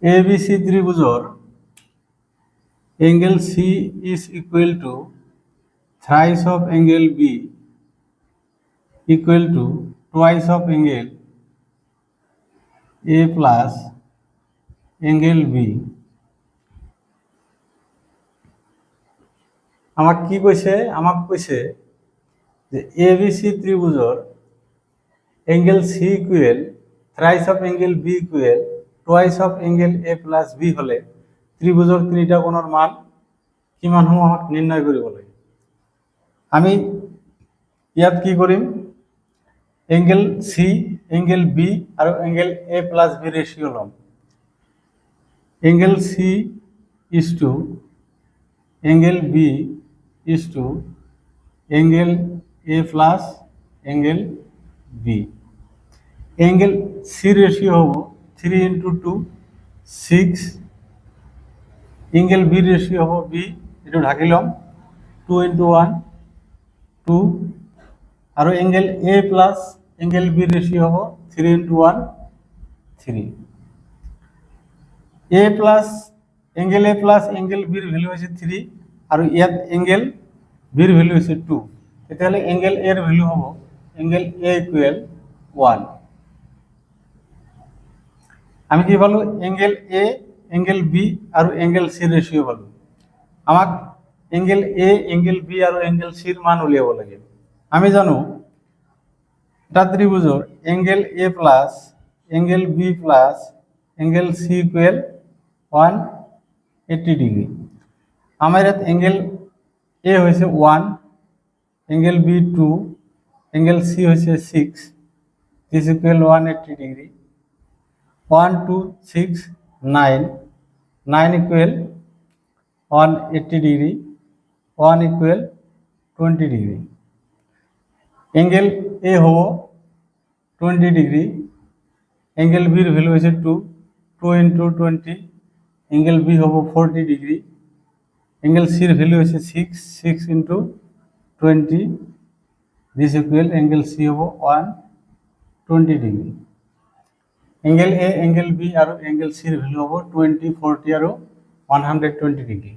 ABC ত্রিভুজৰ angle C is equal to thrice of angle B equal to twice of angle A plus angle B. আমাক কি কৈছে? আমাক কৈছে যে ABC ত্রিভুজৰ angle C equal thrice of angle B equal twice of angle A plus B হলে ত্রিভুজৰ তিনিটা কোণৰ মান কিমান হ'ব আমাক নিৰ্ণয় কৰিব লাগে। আমি ইয়াত কি কৰিম? এংগেল সি, এংগেল বি আৰু angle A plus B ratio' ল'ম। Angle C is to angle B is to angle A plus angle B. Angle C ratio' হ'ব 3 into 2 6। এংগেল বি ৰেচিঅ' হ'ব বি, এইটো ঢাকি ল'ম 2 into 1 2 আৰু angle A plus angle B ratio' হ'ব 3 into 1 3। এ plus angle বিৰ ভেলু হৈছে 3 আৰু ইয়াত এংগেল বিৰ ভেলু হৈছে 2। তেতিয়াহ'লে এংগেল এৰ ভেলু হ'ব এংগেল এ ইকুৱেল 1। আমি কি পালো? এংগেল এ, এংগেল বি আৰু এংগেল সি ৰেচিঅ' পালো। আমাক এংগেল এ, এংগেল বি আৰু এংগেল সিৰ মান উলিয়াব লাগে। আমি জানো এটা ত্রিভুজৰ angle A plus angle B plus angle C equal 180 degree. আমাৰ ইয়াত এংগেল এ হৈছে 1, এংগেল বি 2, এংগেল সি হৈছে 6, দিছ equal 180 degree. 1 2 6 9, 9 equal 180 degree, 1 equal 20 degree. Angle এ হ'ব 20 ডিগ্ৰী, এংগেল বিৰ ভেলু হৈছে 2, 2 into 20, এংগেল বি হ'ব 40 ডিগ্ৰী, এংগেল সিৰ ভেলু হৈছে 6, 6 into 20, দিছ ইকুৱেল এংগেল সি হ'ব 120 degree. Angle A, angle B আৰু এংগেল সিৰ ভেলু হ'ব 20, 40 আৰু 120 ডিগ্ৰী।